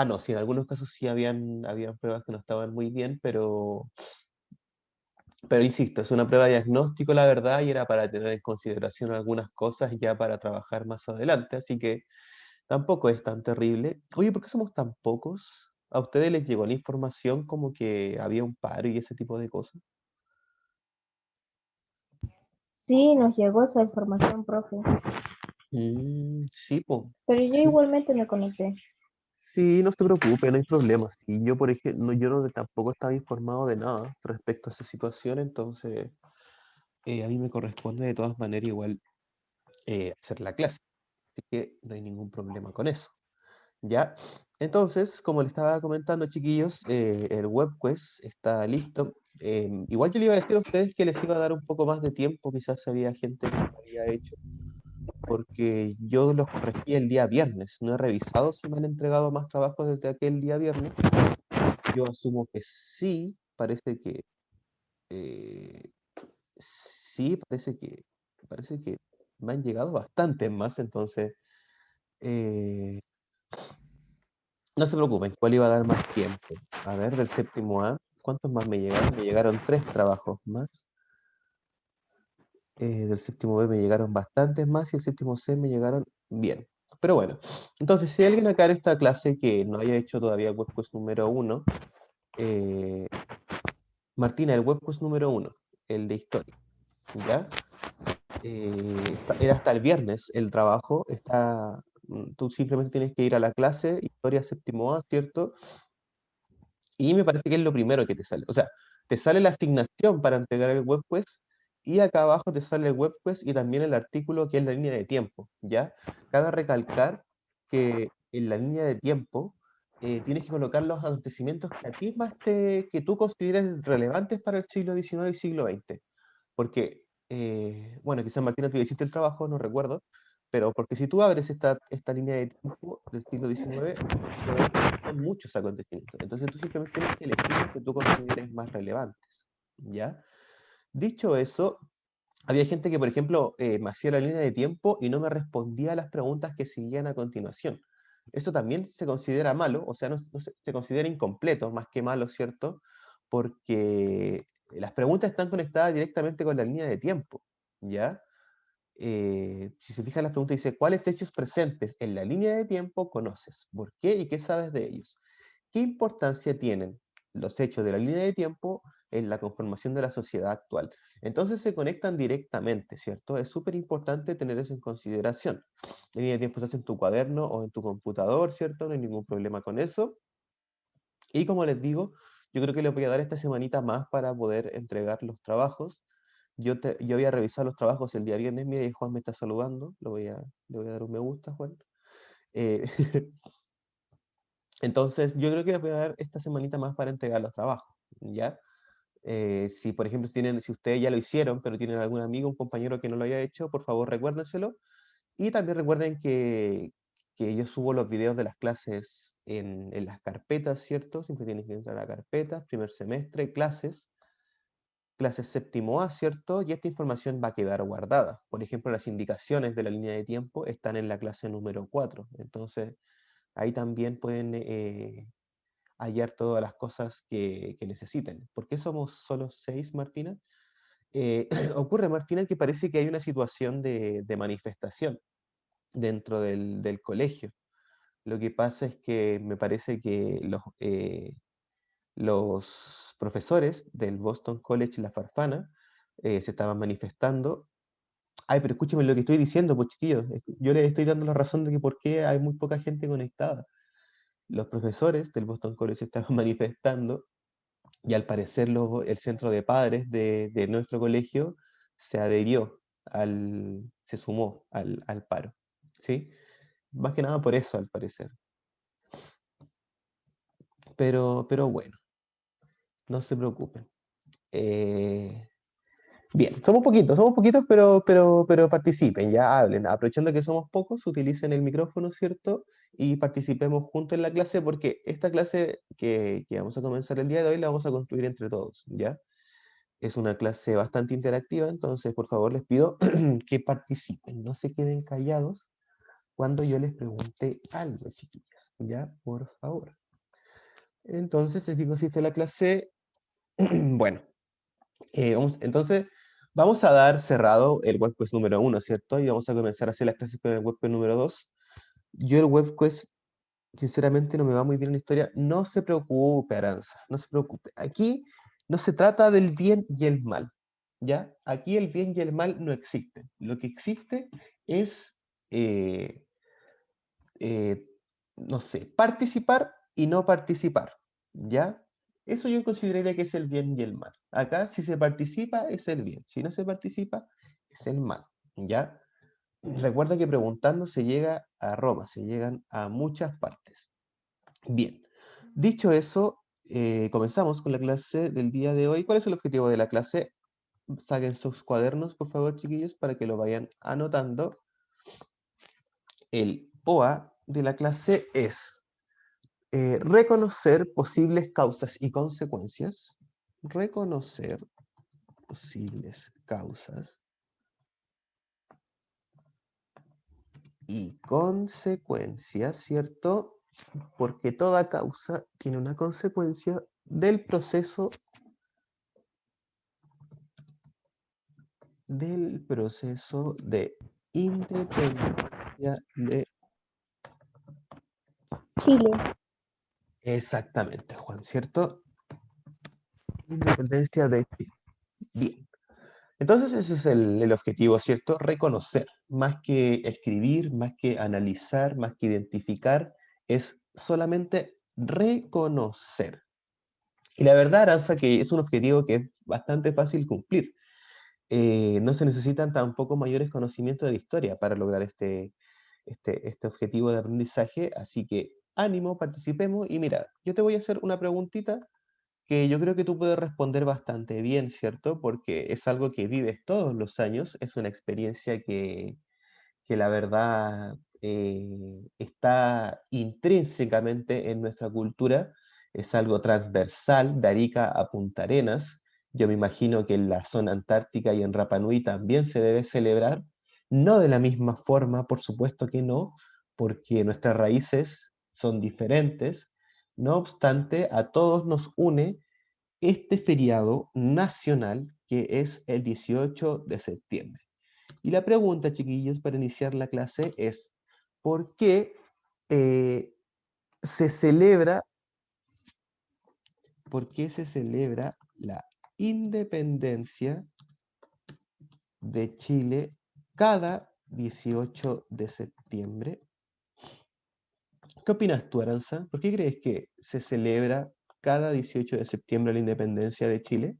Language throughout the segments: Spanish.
No, sí, en algunos casos sí habían pruebas que no estaban muy bien, pero insisto, es una prueba de diagnóstico, la verdad, y era para tener en consideración algunas cosas ya para trabajar más adelante, así que tampoco es tan terrible. Oye, ¿por qué somos tan pocos? ¿A ustedes les llegó la información como que había un paro y ese tipo de cosas? Sí, nos llegó esa información, profe. Sí, pues. Pero yo Sí, igualmente me conecté. sí, no se preocupe, no hay problema. Y yo, por ejemplo, yo no, tampoco estaba informado de nada respecto a esa situación, entonces a mí me corresponde de todas maneras igual hacer la clase. Así que no hay ningún problema con eso. ¿Ya? Entonces, como les estaba comentando, chiquillos, el webquest está listo. Igual yo le iba a decir a ustedes que les iba a dar un poco más de tiempo, quizás había gente que lo había hecho, porque yo los corregí el día viernes. No he revisado si me han entregado más trabajos desde aquel día viernes. Yo asumo que sí, eh, sí, parece que me han llegado bastantes más, entonces eh, no se preocupen, ¿cuál iba a dar más tiempo? A ver, del séptimo A, ¿cuántos más me llegaron? Me llegaron 3 trabajos más. Del séptimo B me llegaron bastantes más y el séptimo C me llegaron bien. Pero bueno, entonces si hay alguien acá en esta clase que no haya hecho todavía el webquest número uno, eh, Martina, el webquest número uno, el de historia, ¿ya? Era hasta el viernes el trabajo, tú simplemente tienes que ir a la clase, historia séptimo A, ¿cierto? Y me parece que es lo primero que te sale. O sea, te sale la asignación para entregar el web quest y acá abajo te sale el web quest y también el artículo que es la línea de tiempo, ¿ya? Cabe recalcar que en la línea de tiempo tienes que colocar los acontecimientos que a ti que tú consideres relevantes para el siglo XIX y siglo XX. Porque, bueno, quizás Martina tú ya hiciste el trabajo, no recuerdo, pero porque si tú abres esta línea de tiempo del siglo XIX, se va a ver que son muchos acontecimientos. Entonces tú simplemente tienes que elegir los que tú consideres más relevantes, ¿ya? Dicho eso, había gente que, por ejemplo, me hacía la línea de tiempo y no me respondía a las preguntas que seguían a continuación. Eso también se considera malo, o sea, se considera incompleto, más que malo, ¿cierto? Porque las preguntas están conectadas directamente con la línea de tiempo, ¿ya? Si se fijan las preguntas, dice, ¿cuáles hechos presentes en la línea de tiempo conoces? ¿Por qué y qué sabes de ellos? ¿Qué importancia tienen los hechos de la línea de tiempo en la conformación de la sociedad actual? Entonces se conectan directamente, ¿cierto? Es súper importante tener eso en consideración. La línea de tiempo se hace en tu cuaderno o en tu computador, ¿cierto? No hay ningún problema con eso. Y como les digo, yo creo que les voy a dar esta semanita más para poder entregar los trabajos. Yo voy a revisar los trabajos el día viernes. Mira, y Juan me está saludando. Le voy a dar un me gusta, Juan. Eh, entonces, yo creo que les voy a dar esta semanita más para entregar los trabajos, ¿ya? Si, por ejemplo, si ustedes ya lo hicieron, pero tienen algún amigo, un compañero que no lo haya hecho, por favor, recuérdenselo. Y también recuerden que yo subo los videos de las clases en las carpetas, ¿cierto? Siempre tienes que entrar a carpetas, primer semestre, clases séptimo A, ¿cierto? Y esta información va a quedar guardada. Por ejemplo, las indicaciones de la línea de tiempo están en la clase número 4. Entonces, ahí también pueden hallar todas las cosas que necesiten. ¿Por qué somos solo 6, Martina? Ocurre, Martina, que parece que hay una situación de manifestación dentro del colegio. Lo que pasa es que me parece que los profesores del Boston College La Farfana se estaban manifestando. Ay, pero escúcheme lo que estoy diciendo, pues chiquillos. Yo les estoy dando la razón de que por qué hay muy poca gente conectada. Los profesores del Boston College se estaban manifestando y al parecer el centro de padres de nuestro colegio se adherió, se sumó al paro. ¿Sí? Más que nada por eso, al parecer. Pero bueno, no se preocupen. Eh, Bien, somos poquitos, pero participen, ya hablen. Aprovechando que somos pocos, utilicen el micrófono, ¿cierto? Y participemos juntos en la clase, porque esta clase que vamos a comenzar el día de hoy la vamos a construir entre todos, ¿ya? Es una clase bastante interactiva, entonces por favor les pido que participen, no se queden callados cuando yo les pregunte algo, chiquillos. Ya, por favor. Entonces, ¿en qué consiste la clase? Bueno, entonces vamos a dar cerrado el web quest número 1, ¿cierto? Y vamos a comenzar a hacer las clases con el web quest número 2. Yo el web quest, sinceramente, no me va muy bien en la historia. No se preocupe, Aranza, no se preocupe. Aquí no se trata del bien y el mal, ¿ya? Aquí el bien y el mal no existen. Lo que existe es, eh, eh, no sé, participar y no participar, ¿ya? Eso yo consideraría que es el bien y el mal. Acá, si se participa, es el bien. Si no se participa, es el mal, ¿ya? Recuerda que preguntando se llega a Roma, se llegan a muchas partes. Bien, dicho eso, comenzamos con la clase del día de hoy. ¿Cuál es el objetivo de la clase? Saquen sus cuadernos, por favor, chiquillos, para que lo vayan anotando. El OA de la clase es reconocer posibles causas y consecuencias. Reconocer posibles causas y consecuencias, ¿cierto? Porque toda causa tiene una consecuencia del proceso de independencia de... Chile. Exactamente, Juan, ¿cierto? Independencia de Chile. Bien. Entonces ese es el objetivo, ¿cierto? Reconocer, más que escribir, más que analizar, más que identificar, es solamente reconocer. Y la verdad, Aranza, que es un objetivo que es bastante fácil cumplir. No se necesitan tampoco mayores conocimientos de historia para lograr este objetivo de aprendizaje, así que ánimo, participemos y mira, yo te voy a hacer una preguntita que yo creo que tú puedes responder bastante bien, ¿cierto? Porque es algo que vives todos los años, es una experiencia que la verdad está intrínsecamente en nuestra cultura, es algo transversal de Arica a Punta Arenas. Yo me imagino que en la zona antártica y en Rapa Nui también se debe celebrar, no de la misma forma, por supuesto que no, porque nuestras raíces son diferentes. No obstante, a todos nos une este feriado nacional que es el 18 de septiembre. Y la pregunta, chiquillos, para iniciar la clase es, ¿por qué eh, se celebra, por qué se celebra la independencia de Chile cada 18 de septiembre? ¿Qué opinas tú, Aranza? ¿Por qué crees que se celebra cada 18 de septiembre la independencia de Chile?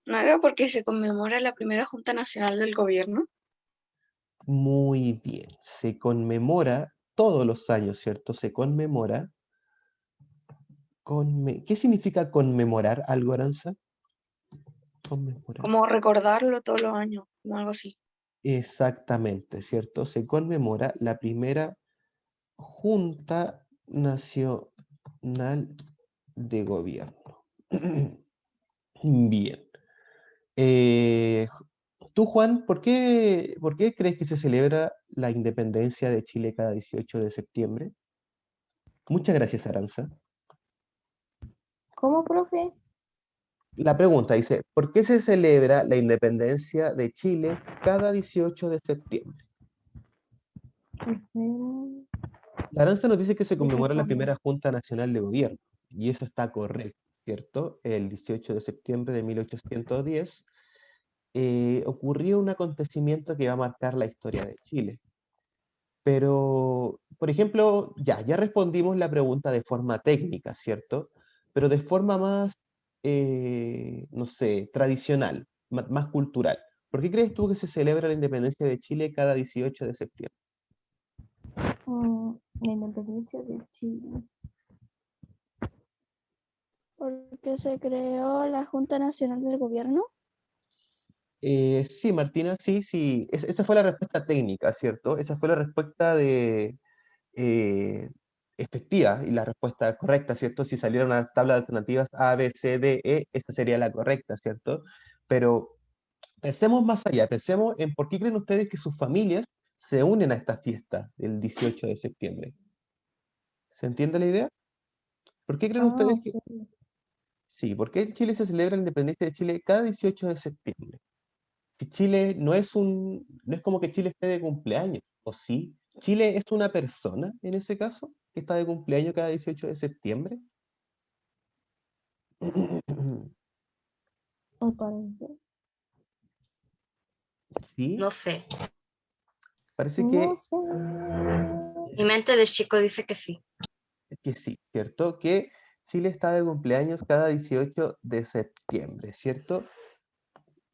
¿No era porque se conmemora la primera Junta Nacional del Gobierno? Muy bien, se conmemora todos los años, ¿cierto? Se conmemora. ¿Qué significa conmemorar algo, Aranza? Conmemorar. Como recordarlo todos los años, como algo así. Exactamente, ¿cierto? Se conmemora la primera Junta Nacional de Gobierno. Bien. Eh, Tú, Juan, ¿por qué crees que se celebra la independencia de Chile cada 18 de septiembre? Muchas gracias, Aranza. ¿Cómo, profe? La pregunta dice, ¿por qué se celebra la independencia de Chile cada 18 de septiembre? Ujú. La Aranza nos dice que se ¿De qué conmemora la forma? primera Junta Nacional de Gobierno, y eso está correcto, ¿cierto? El 18 de septiembre de 1810 ocurrió un acontecimiento que va a marcar la historia de Chile. Pero, por ejemplo, ya respondimos la pregunta de forma técnica, ¿cierto? Pero de forma más, no sé, tradicional, más cultural. ¿Por qué crees tú que se celebra la independencia de Chile cada 18 de septiembre? La independencia de Chile. Porque se creó la Junta Nacional del Gobierno. Sí, Martina, sí, sí. Esa fue la respuesta técnica, ¿cierto? Esa fue la respuesta eh, efectiva y la respuesta correcta, ¿cierto? Si saliera una tabla de alternativas A, B, C, D, E, esta sería la correcta, ¿cierto? Pero Pensemos más allá, pensemos en por qué creen ustedes que sus familias se unen a esta fiesta del 18 de septiembre. ¿Se entiende la idea? ¿Por qué creen ustedes que... Ok. Sí, ¿por qué en Chile se celebra la independencia de Chile cada 18 de septiembre? Si Chile no es como que Chile esté de cumpleaños, ¿o sí? ¿Chile es una persona en ese caso que está de cumpleaños cada 18 de septiembre? Me parece. Sí, No sé. parece No sé. Mi mente de chico dice que sí. que sí, ¿cierto? Que Chile está de cumpleaños cada 18 de septiembre, ¿cierto?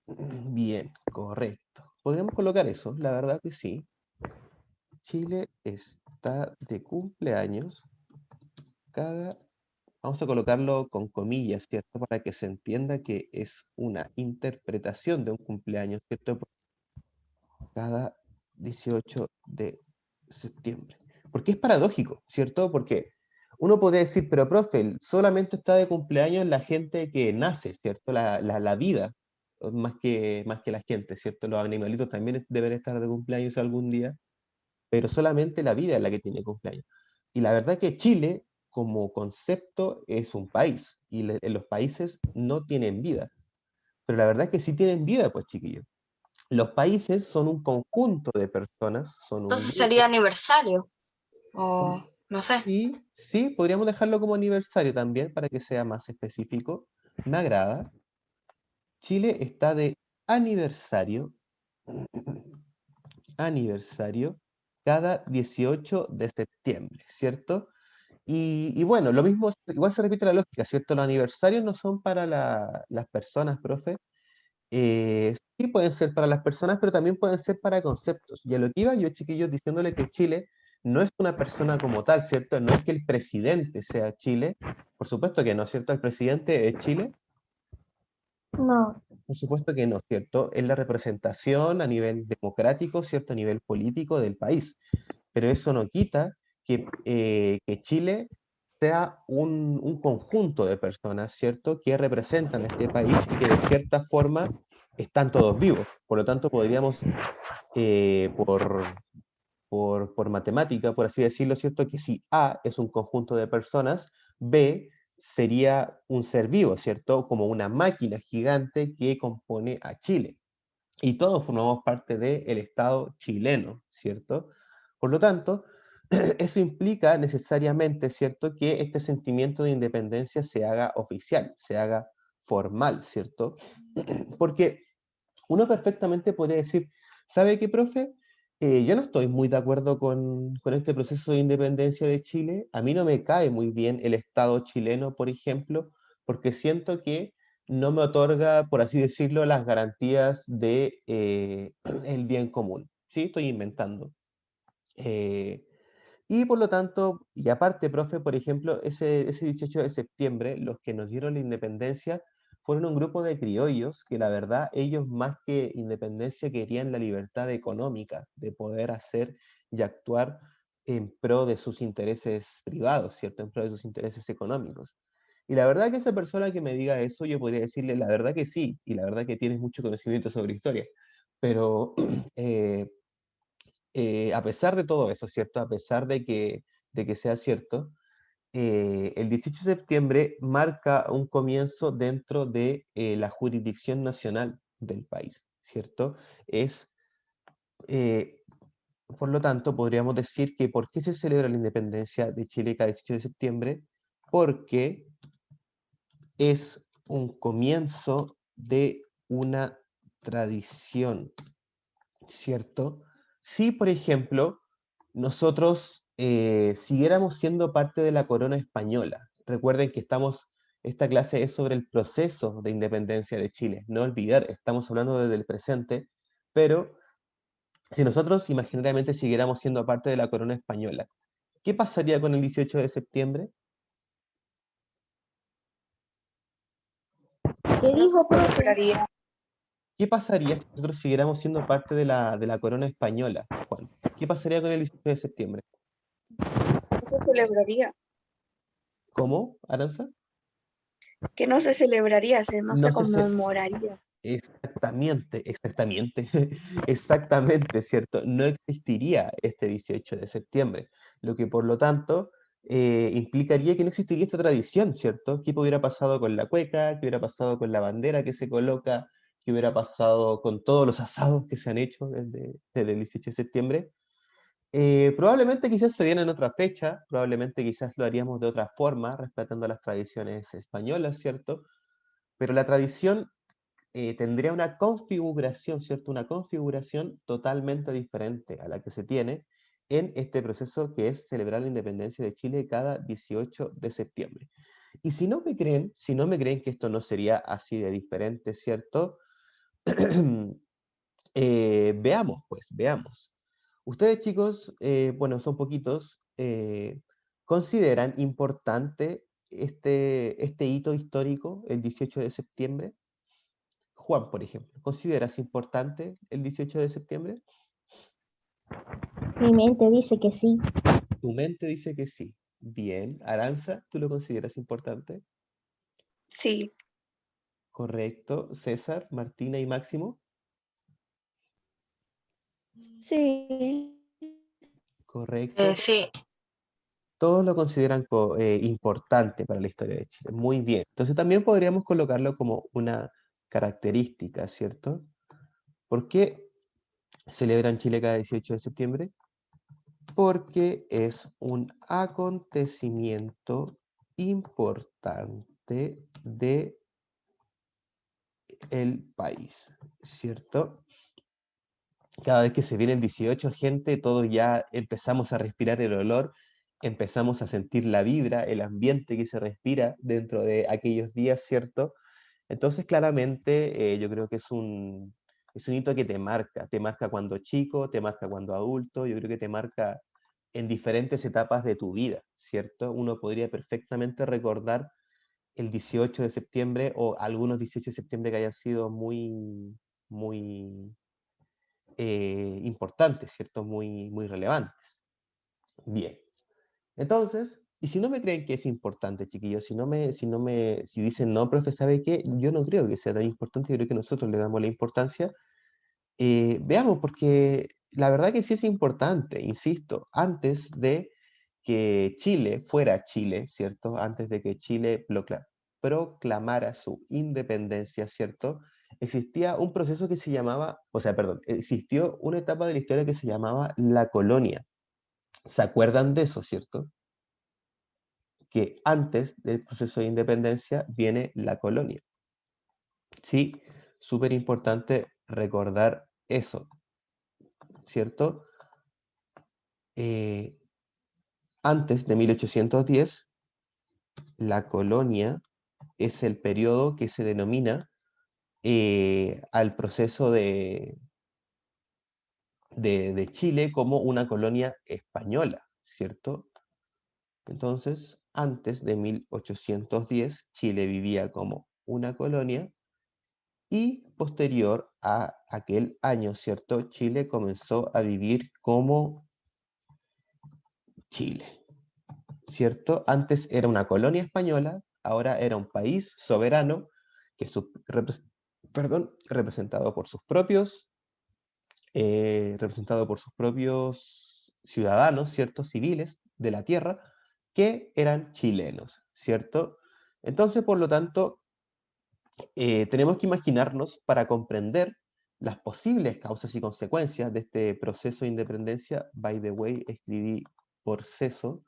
Bien, correcto. Podríamos colocar eso, la verdad que sí. Chile está de cumpleaños cada... Vamos a colocarlo con comillas, ¿cierto? Para que se entienda que es una interpretación de un cumpleaños, ¿cierto? Cada 18 de septiembre. Porque es paradójico, ¿cierto? Porque uno podría decir, pero profe, solamente está de cumpleaños la gente que nace, ¿cierto? La vida, más que la gente, ¿cierto? Los animalitos también deben estar de cumpleaños algún día, pero solamente la vida es la que tiene cumpleaños. Y la verdad que Chile, como concepto, es un país, y los países no tienen vida. Pero la verdad que sí tienen vida, pues, chiquillos. Los países son un conjunto de personas, son un Entonces grupo. sería aniversario. O no sé. Y sí, podríamos dejarlo como aniversario también para que sea más específico. Me agrada. Chile está de aniversario, aniversario cada 18 de septiembre, ¿cierto? Y bueno, lo mismo, igual se repite la lógica, ¿cierto? Los aniversarios no son para las personas, profe. Sí pueden ser para las personas, pero también pueden ser para conceptos. Y a lo que iba yo, chiquillos, diciéndole que Chile no es una persona como tal, ¿cierto? No es que el presidente sea Chile. Por supuesto que no, ¿cierto? El presidente es Chile. No. Por supuesto que no, ¿cierto? Es la representación a nivel democrático, ¿cierto? A nivel político del país. Pero eso no quita que Chile sea un conjunto de personas, ¿cierto?, que representan a este país y que de cierta forma están todos vivos. Por lo tanto, podríamos, por matemática, por así decirlo, ¿cierto?, que si A es un conjunto de personas, B sería un ser vivo, ¿cierto?, como una máquina gigante que compone a Chile. Y todos formamos parte del Estado chileno, ¿cierto? Por lo tanto, eso implica necesariamente, ¿cierto?, que este sentimiento de independencia se haga oficial, se haga formal, ¿cierto? Porque uno perfectamente podría decir, ¿sabe qué, profe? Yo no estoy muy de acuerdo con este proceso de independencia de Chile. A mí no me cae muy bien el Estado chileno, por ejemplo, porque siento que no me otorga, por así decirlo, las garantías de el bien común. Sí, estoy inventando. Eh, y por lo tanto, y aparte, profe, por ejemplo, ese 18 de septiembre, los que nos dieron la independencia fueron un grupo de criollos que la verdad ellos más que independencia querían la libertad económica, de poder hacer y actuar en pro de sus intereses privados, ¿cierto? En pro de sus intereses económicos. Y la verdad que esa persona que me diga eso, yo podría decirle la verdad que sí, y la verdad que tienes mucho conocimiento sobre historia, pero a pesar de todo eso, ¿cierto? A pesar de que sea cierto, el 18 de septiembre marca un comienzo dentro de la jurisdicción nacional del país, ¿cierto? Es, eh, por lo tanto, podríamos decir que ¿por qué se celebra la independencia de Chile cada 18 de septiembre? Porque es un comienzo de una tradición, ¿cierto? Si, por ejemplo, nosotros siguiéramos siendo parte de la corona española, recuerden que esta clase es sobre el proceso de independencia de Chile, no olvidar, estamos hablando desde el presente, pero si nosotros imaginariamente siguiéramos siendo parte de la corona española, ¿qué pasaría con el 18 de septiembre? ¿Qué No dijo, se profe? celebraría, ¿Qué pasaría si nosotros siguiéramos siendo parte de la corona española, Juan? ¿Qué pasaría con el 18 de septiembre? no se celebraría, ¿Cómo, Aranza? que no se celebraría, no No se se, ce- conmemoraría. Exactamente, exactamente, ¿cierto? No existiría este 18 de septiembre, lo que por lo tanto implicaría que no existiría esta tradición, ¿cierto? ¿Qué hubiera pasado con la cueca? ¿Qué hubiera pasado con la bandera que se coloca? ¿Qué hubiera pasado con todos los asados que se han hecho desde el 18 de septiembre? Probablemente quizás se viene en otra fecha, probablemente quizás lo haríamos de otra forma, respetando las tradiciones españolas, ¿cierto? Pero la tradición tendría una configuración, ¿cierto? Una configuración totalmente diferente a la que se tiene en este proceso que es celebrar la independencia de Chile cada 18 de septiembre. Y si no me creen que esto no sería así de diferente, ¿cierto? Veamos, pues, veamos. Ustedes, chicos, bueno, son poquitos, ¿consideran importante este hito histórico, el 18 de septiembre? Juan, por ejemplo, ¿consideras importante el 18 de septiembre? Mi mente dice que sí. Tu mente dice que sí. Bien. Aranza, ¿tú lo consideras importante? Sí, Correcto. César, Martina y Máximo. Sí. Correcto. Sí, Todos lo consideran importante para la historia de Chile. Muy bien. Entonces también podríamos colocarlo como una característica, ¿cierto? ¿Por qué celebran Chile cada 18 de septiembre? Porque es un acontecimiento importante de el país, ¿cierto? Cada vez que se viene el 18, gente, todos ya empezamos a respirar el olor, empezamos a sentir la vibra, el ambiente que se respira dentro de aquellos días, ¿cierto? Entonces, claramente, yo creo que es un hito que te marca cuando chico, te marca cuando adulto, yo creo que te marca en diferentes etapas de tu vida, ¿cierto? Uno podría perfectamente recordar el 18 de septiembre o algunos 18 de septiembre que hayan sido muy importantes, ¿cierto? Muy relevantes. Bien. Entonces, y si no me creen que es importante, chiquillos, si dicen, no, profe, ¿sabe qué? Yo no creo que sea tan importante, yo creo que nosotros le damos la importancia. Veamos, porque la verdad que sí es importante, insisto, antes de que Chile fuera Chile, ¿cierto? Antes de que Chile proclamara su independencia, ¿cierto? Existía un proceso que se llamaba, o sea, perdón, existió una etapa de la historia que se llamaba la colonia. ¿Se acuerdan de eso, cierto? Que antes del proceso de independencia viene la colonia. Sí, súper importante recordar eso, ¿cierto? Eh, Antes de 1810, la colonia es el periodo que se denomina al proceso de Chile como una colonia española, ¿cierto? Entonces, antes de 1810, Chile vivía como una colonia y posterior a aquel año, ¿cierto? Chile comenzó a vivir como Chile, ¿cierto? Antes era una colonia española, ahora era un país soberano que representado por sus propios ciudadanos, ¿cierto? Civiles de la tierra, que eran chilenos, ¿cierto? Entonces, por lo tanto, tenemos que imaginarnos para comprender las posibles causas y consecuencias de este proceso de independencia. By the way, escribí proceso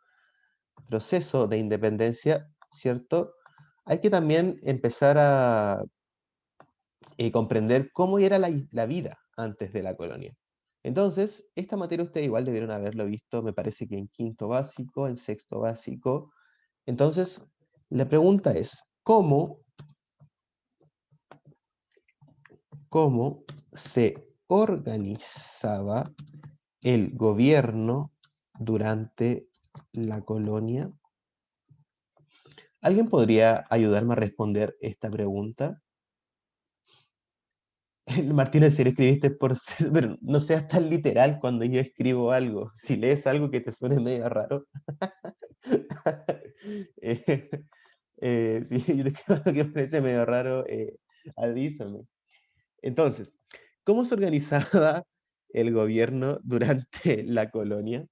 de independencia, ¿cierto? Hay que también empezar a comprender cómo era la vida antes de la colonia. Entonces, esta materia ustedes igual debieron haberlo visto, me parece que en quinto básico, en sexto básico. Entonces, la pregunta es, ¿cómo se organizaba el gobierno durante la colonia? ¿Alguien podría ayudarme a responder esta pregunta? Martina, si lo escribiste pero no seas tan literal cuando yo escribo algo. Si lees algo que te suene medio raro. Si yo te escribo algo que parece medio raro, avísame. Entonces, ¿cómo se organizaba el gobierno durante la colonia?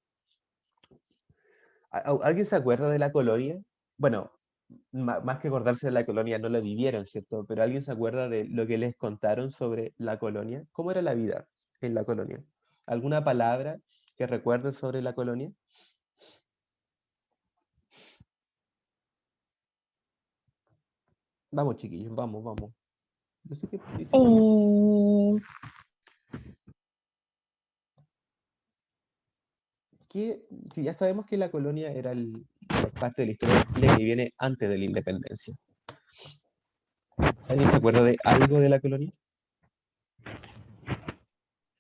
¿Alguien se acuerda de la colonia? Bueno, más que acordarse de la colonia, no la vivieron, ¿cierto? Pero ¿alguien se acuerda de lo que les contaron sobre la colonia? ¿Cómo era la vida en la colonia? ¿Alguna palabra que recuerden sobre la colonia? Vamos, chiquillos, vamos, vamos. Yo sé que es difícil. Si ya sabemos que la colonia era parte de la historia de Chile que viene antes de la independencia. ¿Alguien se acuerda de algo de la colonia?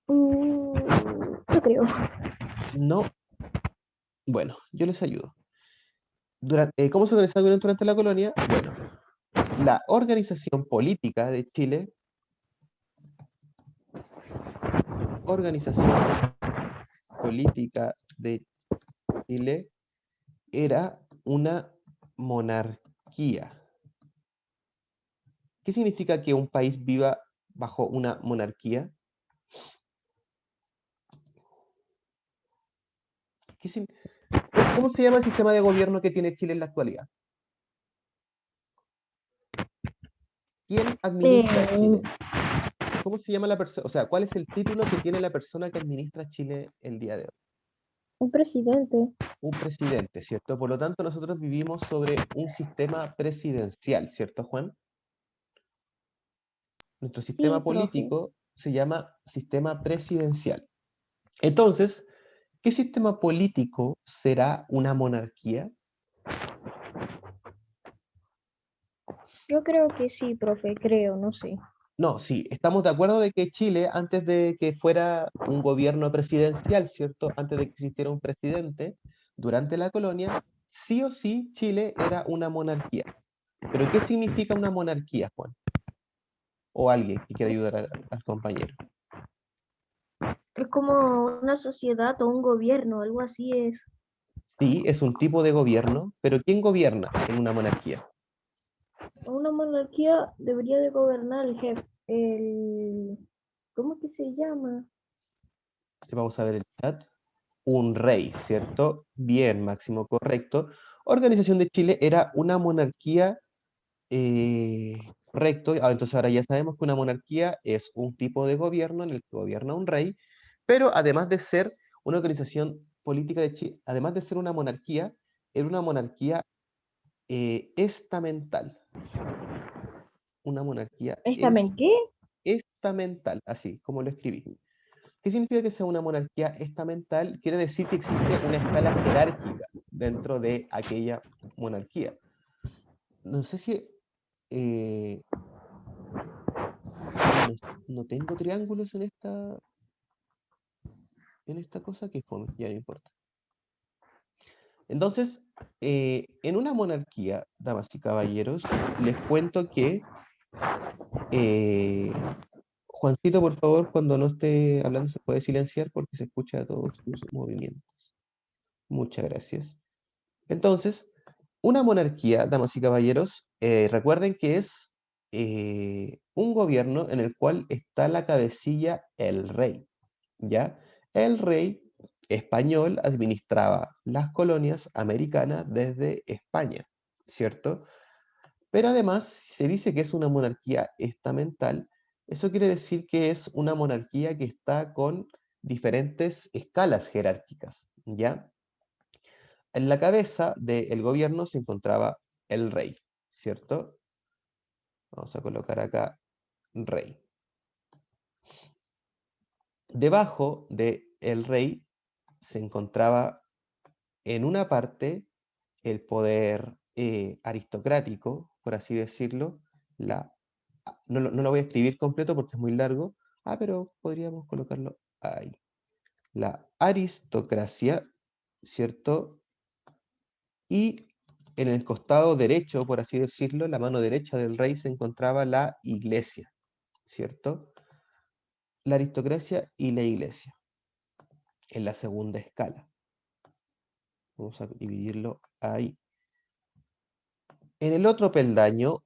Yo creo. No. Bueno, yo les ayudo. ¿Cómo se organizaba durante la colonia? Bueno, la organización política de Chile, era una monarquía. ¿Qué significa que un país viva bajo una monarquía? ¿Cómo se llama el sistema de gobierno que tiene Chile en la actualidad? ¿Quién administra Chile? ¿Cómo se llama la persona? O sea, ¿cuál es el título que tiene la persona que administra Chile el día de hoy? Un presidente. Un presidente, ¿cierto? Por lo tanto, nosotros vivimos sobre un sistema presidencial, ¿cierto, Juan? Nuestro sistema profe. político se llama sistema presidencial. Entonces, ¿qué sistema político será una monarquía? Yo creo que sí, profe, creo, no sé. No, sí, estamos de acuerdo de que Chile, antes de que fuera un gobierno presidencial, ¿cierto? Antes de que existiera un presidente, durante la colonia, sí o sí Chile era una monarquía. ¿Pero qué significa una monarquía, Juan? O alguien que quiera ayudar al compañero. Es como una sociedad o un gobierno, algo así es. Sí, es un tipo de gobierno, pero ¿quién gobierna en una monarquía? Una monarquía debería de gobernar el jefe, ¿cómo que se llama? Vamos a ver el chat. Un rey, ¿cierto? Bien, Máximo, correcto. Organización de Chile era una monarquía, correcto. Entonces ahora ya sabemos que una monarquía es un tipo de gobierno en el que gobierna un rey, pero además de ser una organización política de Chile, además de ser una monarquía, era una monarquía estamental. Una monarquía ¿Qué? estamental, así como lo escribí. ¿Qué significa que sea una monarquía estamental? Quiere decir que existe una escala jerárquica dentro de aquella monarquía. No sé si... no, no tengo triángulos en esta cosa que fue, ya no importa. Entonces, en una monarquía, damas y caballeros, les cuento que Juancito, por favor, cuando no esté hablando se puede silenciar porque se escucha todos sus movimientos. Muchas gracias. Entonces, una monarquía, damas y caballeros, recuerden que es un gobierno en el cual está la cabecilla el rey, ¿ya? El rey español administraba las colonias americanas desde España, ¿cierto? Pero además se dice que es una monarquía estamental. Eso quiere decir que es una monarquía que está con diferentes escalas jerárquicas, ¿ya? En la cabeza del gobierno se encontraba el rey, ¿cierto? Vamos a colocar acá rey. Debajo del rey se encontraba en una parte el poder aristocrático, por así decirlo. No lo voy a escribir completo porque es muy largo. Pero podríamos colocarlo ahí. La aristocracia, ¿cierto? Y en el costado derecho, por así decirlo, la mano derecha del rey se encontraba la iglesia, ¿cierto? La aristocracia y la iglesia, en la segunda escala. Vamos a dividirlo ahí. En el otro peldaño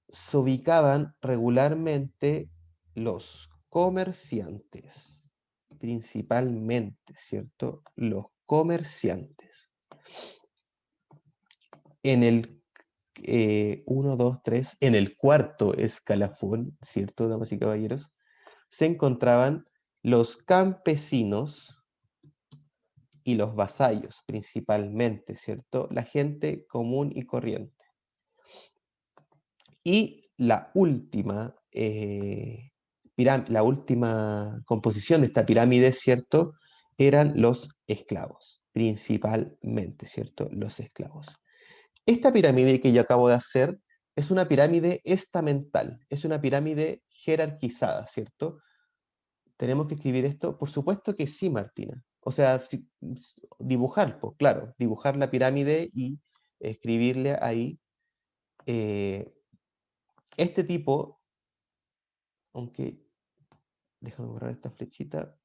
se ubicaban regularmente los comerciantes, principalmente, ¿cierto? Los comerciantes. En el 1, 2, 3, en el cuarto escalafón, ¿cierto, damas y caballeros? Se encontraban los campesinos y los vasallos, principalmente, ¿cierto? La gente común y corriente. Y la última composición de esta pirámide, ¿cierto? Eran los esclavos, principalmente, ¿cierto? Los esclavos. Esta pirámide que yo acabo de hacer es una pirámide estamental, es una pirámide jerarquizada, ¿cierto? ¿Tenemos que escribir esto? Por supuesto que sí, Martina. O sea, dibujar, pues, claro, dibujar la pirámide y escribirle ahí este tipo, aunque déjame borrar esta flechita.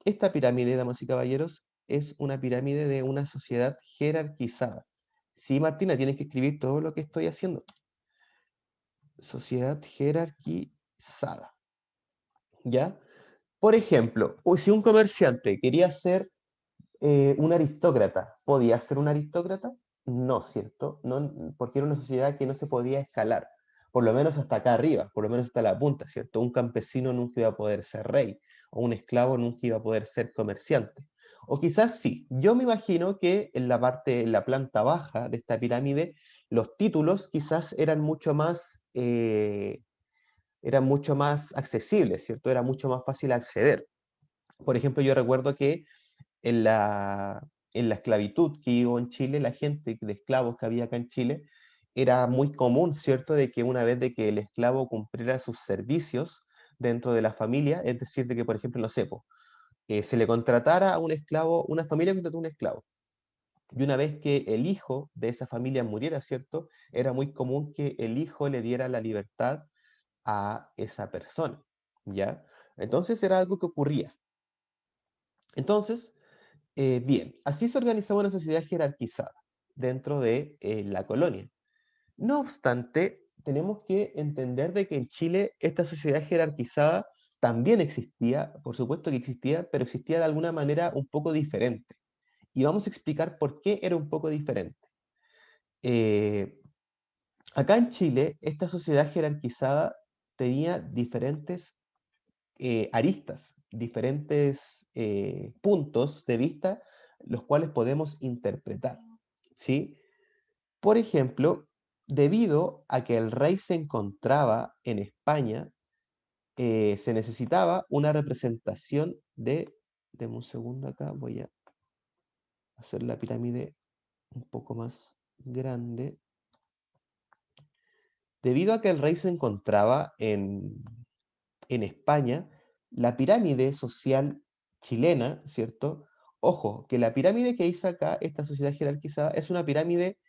Esta pirámide, damas y caballeros, es una pirámide de una sociedad jerarquizada. Sí, Martina, tienes que escribir todo lo que estoy haciendo. Sociedad jerarquizada. ¿Ya? Por ejemplo, si un comerciante quería ser un aristócrata, ¿podía ser un aristócrata? No, ¿cierto? No, porque era una sociedad que no se podía escalar, por lo menos hasta acá arriba, por lo menos hasta la punta, ¿cierto? Un campesino nunca iba a poder ser rey, o un esclavo nunca iba a poder ser comerciante. O quizás sí, yo me imagino que en la parte, en la planta baja de esta pirámide, los títulos quizás eran mucho más accesibles, ¿cierto? Era mucho más fácil acceder. Por ejemplo, yo recuerdo que en la esclavitud que hubo en Chile, la gente de esclavos que había acá en Chile, era muy común, ¿cierto?, de que una vez de que el esclavo cumpliera sus servicios dentro de la familia, es decir, de que, por ejemplo, no sé, se le contratara a un esclavo, una familia contrató a un esclavo, y una vez que el hijo de esa familia muriera, ¿cierto?, era muy común que el hijo le diera la libertad a esa persona, ¿ya? Entonces era algo que ocurría. Entonces, bien, así se organizaba una sociedad jerarquizada dentro de la colonia. No obstante, tenemos que entender de que en Chile esta sociedad jerarquizada también existía, por supuesto que existía, pero existía de alguna manera un poco diferente. Y vamos a explicar por qué era un poco diferente. Eh, Acá en Chile, esta sociedad jerarquizada tenía diferentes aristas, diferentes puntos de vista, los cuales podemos interpretar, ¿sí? Por ejemplo, debido a que el rey se encontraba en España, se necesitaba una representación de... Deme un segundo acá, voy a hacer la pirámide un poco más grande. Debido a que el rey se encontraba en España, la pirámide social chilena, ¿cierto? Ojo, que la pirámide que hizo acá esta sociedad jerarquizada es una pirámide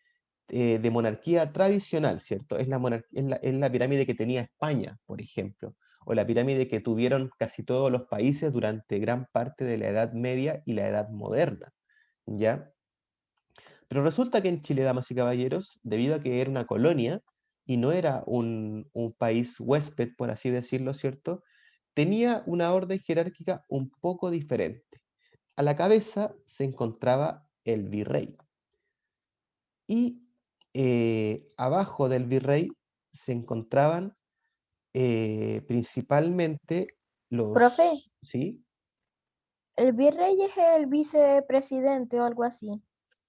de monarquía tradicional, ¿cierto? Es la pirámide que tenía España, por ejemplo, o la pirámide que tuvieron casi todos los países durante gran parte de la Edad Media y la Edad Moderna, ¿ya? Pero resulta que en Chile, damas y caballeros, debido a que era una colonia y no era un país huésped, por así decirlo, ¿cierto?, tenía una orden jerárquica un poco diferente. A la cabeza se encontraba el virrey. Y abajo del virrey se encontraban principalmente Profe. los... ¿Sí? El virrey es el vicepresidente o algo así.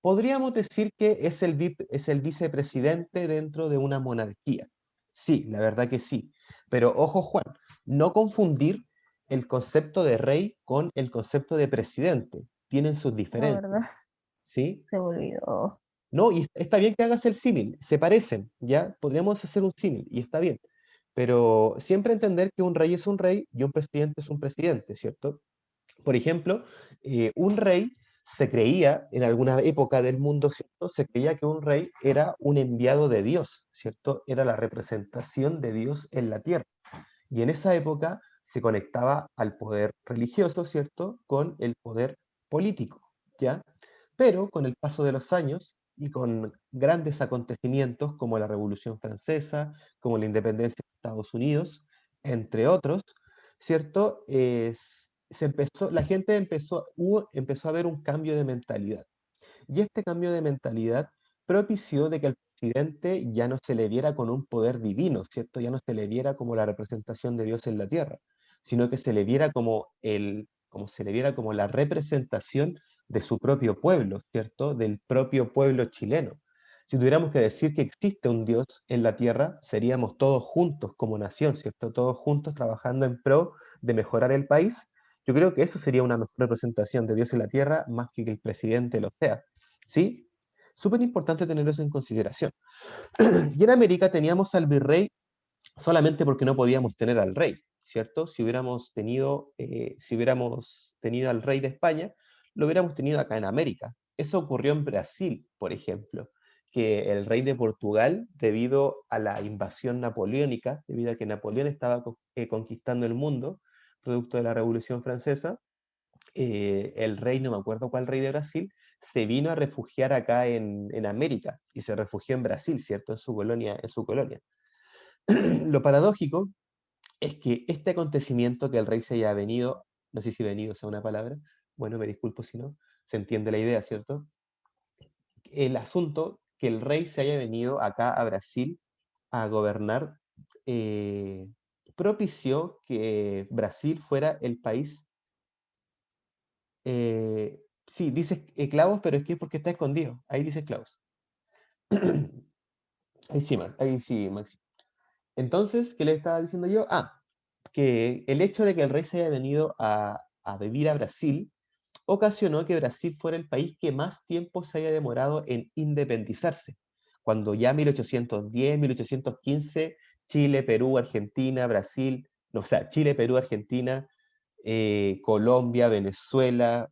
Podríamos decir que es el vicepresidente dentro de una monarquía. Sí, la verdad que sí. Pero ojo, Juan, no confundir el concepto de rey con el concepto de presidente. Tienen sus La diferencias, verdad, ¿sí? se me olvidó. No, y está bien que hagas el símil, se parecen, ¿ya? Podríamos hacer un símil, y está bien. Pero siempre entender que un rey es un rey y un presidente es un presidente, ¿cierto? Por ejemplo, un rey se creía, en alguna época del mundo, ¿cierto? Se creía que un rey era un enviado de Dios, ¿cierto? Era la representación de Dios en la tierra. Y en esa época se conectaba al poder religioso, ¿cierto? Con el poder político, ¿ya? Pero con el paso de los años, y con grandes acontecimientos como la Revolución Francesa, como la independencia de Estados Unidos, entre otros, ¿cierto? La gente empezó a ver un cambio de mentalidad. Y este cambio de mentalidad propició de que al presidente ya no se le viera con un poder divino, ¿cierto? Ya no se le viera como la representación de Dios en la tierra, sino que se le viera como se le viera como la representación de su propio pueblo, ¿cierto? Del propio pueblo chileno. Si tuviéramos que decir que existe un Dios en la tierra, seríamos todos juntos como nación, ¿cierto? Todos juntos trabajando en pro de mejorar el país. Yo creo que eso sería una mejor representación de Dios en la tierra, más que el presidente lo sea. ¿Sí? Súper importante tener eso en consideración. Y en América teníamos al virrey solamente porque no podíamos tener al rey, ¿cierto? Si hubiéramos tenido al rey de España, lo hubiéramos tenido acá en América. Eso ocurrió en Brasil, por ejemplo, que el rey de Portugal, debido a la invasión napoleónica, debido a que Napoleón estaba conquistando el mundo, producto de la Revolución Francesa, el rey, no me acuerdo cuál rey de Brasil, se vino a refugiar acá en América y se refugió en Brasil, ¿cierto? En su colonia, en su colonia. Lo paradójico es que este acontecimiento que el rey se haya venido, no sé si venido sea una palabra, bueno, me disculpo si no, se entiende la idea, ¿cierto? El asunto que el rey se haya venido acá a Brasil a gobernar propició que Brasil fuera el país. Sí, dice clavos, pero es que es porque está escondido. Ahí dice clavos. Ahí sí, Maxi. Entonces, ¿qué le estaba diciendo yo? Que el hecho de que el rey se haya venido a vivir a Brasil ocasionó que Brasil fuera el país que más tiempo se haya demorado en independizarse. Cuando ya 1810, 1815, Chile, Perú, Argentina, Brasil, no, o sea, Chile, Perú, Argentina, Colombia, Venezuela,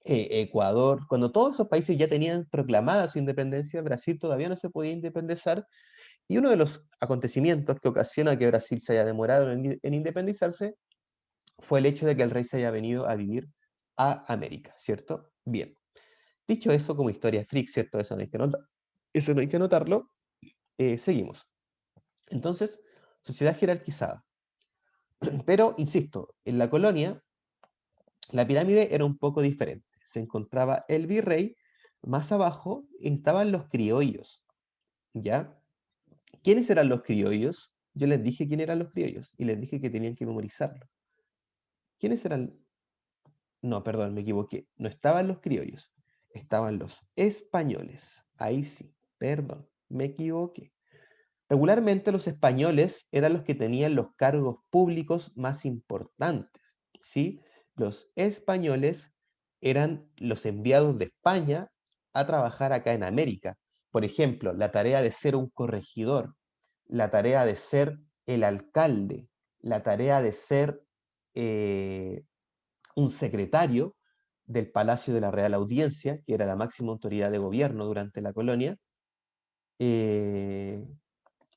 Ecuador, cuando todos esos países ya tenían proclamada su independencia, Brasil todavía no se podía independizar, y uno de los acontecimientos que ocasiona que Brasil se haya demorado en independizarse fue el hecho de que el rey se haya venido a vivir a América, ¿cierto? Bien. Dicho eso, como historia freak, ¿cierto? Eso no hay que anotarlo. Seguimos. Entonces, sociedad jerarquizada. Pero, insisto, en la colonia, la pirámide era un poco diferente. Se encontraba el virrey, más abajo estaban los criollos, ¿ya? ¿Quiénes eran los criollos? Yo les dije quién eran los criollos y les dije que tenían que memorizarlo. ¿Quiénes eran? No, perdón, me equivoqué. No estaban los criollos, estaban los españoles. Ahí sí, perdón, me equivoqué. Regularmente los españoles eran los que tenían los cargos públicos más importantes, ¿sí? Los españoles eran los enviados de España a trabajar acá en América. Por ejemplo, la tarea de ser un corregidor, la tarea de ser el alcalde, la tarea de ser un secretario del Palacio de la Real Audiencia, que era la máxima autoridad de gobierno durante la colonia, eh,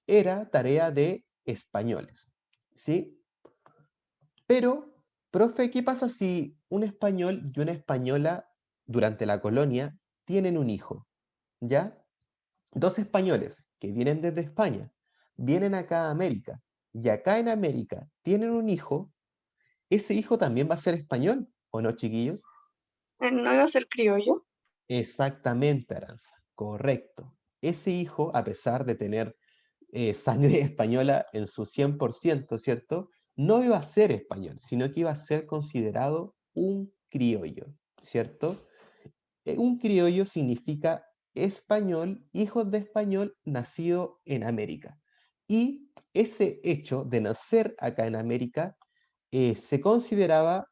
era tarea de españoles, ¿sí? Pero, profe, ¿qué pasa si un español y una española durante la colonia tienen un hijo? ¿Ya? Dos españoles que vienen desde España, vienen acá a América, y acá en América tienen un hijo, ¿ese hijo también va a ser español o no, chiquillos? ¿No iba a ser criollo? Exactamente, Aranza, correcto. Ese hijo, a pesar de tener sangre española en su 100%, ¿cierto? No iba a ser español, sino que iba a ser considerado un criollo, ¿cierto? Un criollo significa español, hijo de español, nacido en América. Y ese hecho de nacer acá en América se consideraba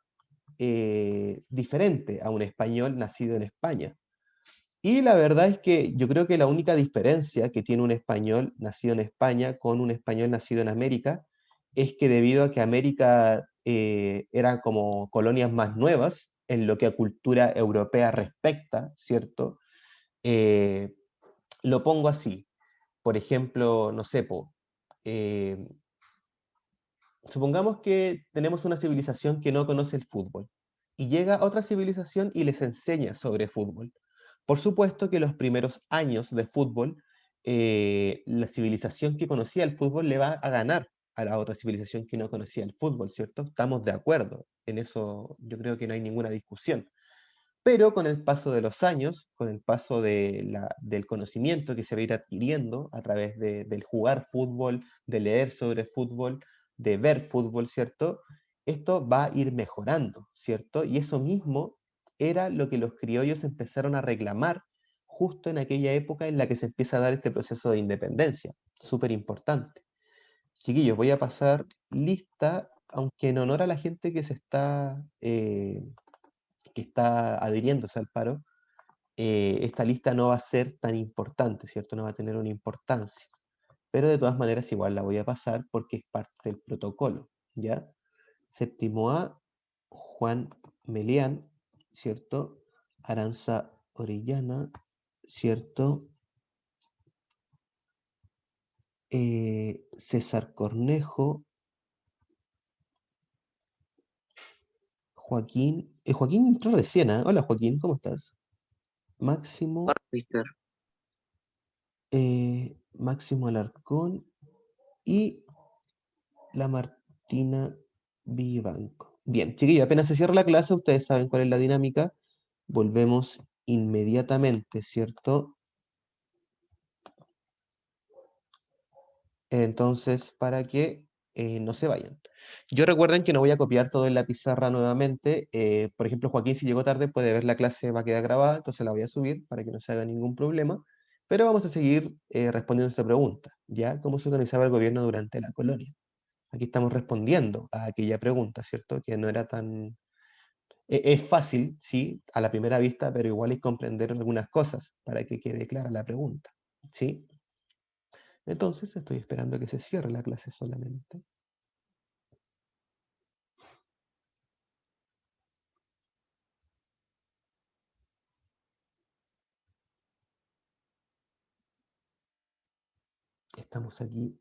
diferente a un español nacido en España. Y la verdad es que yo creo que la única diferencia que tiene un español nacido en España con un español nacido en América es que debido a que América eran como colonias más nuevas en lo que a cultura europea respecta, ¿cierto? Eh, lo pongo así. Por ejemplo, no sé, supongamos que tenemos una civilización que no conoce el fútbol y llega otra civilización y les enseña sobre fútbol. Por supuesto que los primeros años de fútbol, la civilización que conocía el fútbol le va a ganar a la otra civilización que no conocía el fútbol, ¿cierto? Estamos de acuerdo, en eso yo creo que no hay ninguna discusión. Pero con el paso de los años, con el paso del conocimiento que se va a ir adquiriendo a través del jugar fútbol, de leer sobre fútbol, de ver fútbol, ¿cierto? Esto va a ir mejorando, ¿cierto? Y eso mismo era lo que los criollos empezaron a reclamar justo en aquella época en la que se empieza a dar este proceso de independencia, súper importante. Chiquillos, voy a pasar lista, aunque en honor a la gente que está adhiriéndose al paro, esta lista no va a ser tan importante, ¿cierto? No va a tener una importancia. Pero de todas maneras igual la voy a pasar porque es parte del protocolo, ¿ya? Séptimo A, Juan Melián, ¿cierto? Aranza Orellana, ¿cierto? César Cornejo, Joaquín. Joaquín entró recién, ¿ah? Hola Joaquín, ¿cómo estás? Máximo. Mister. Máximo Alarcón y la Martina Vivanco. Bien, chiquillos, apenas se cierra la clase, ustedes saben cuál es la dinámica. Volvemos inmediatamente, ¿cierto? Entonces, para que no se vayan. Yo recuerden que no voy a copiar todo en la pizarra nuevamente. Por ejemplo, Joaquín, si llegó tarde, puede ver la clase, va a quedar grabada, entonces la voy a subir para que no se haga ningún problema. Pero vamos a seguir respondiendo esta pregunta, ¿ya? ¿Cómo se organizaba el gobierno durante la colonia? Aquí estamos respondiendo a aquella pregunta, ¿cierto? Que no era tan... Es fácil, sí, a la primera vista, pero igual hay que comprender algunas cosas para que quede clara la pregunta, ¿sí? Entonces estoy esperando a que se cierre la clase solamente. Estamos aquí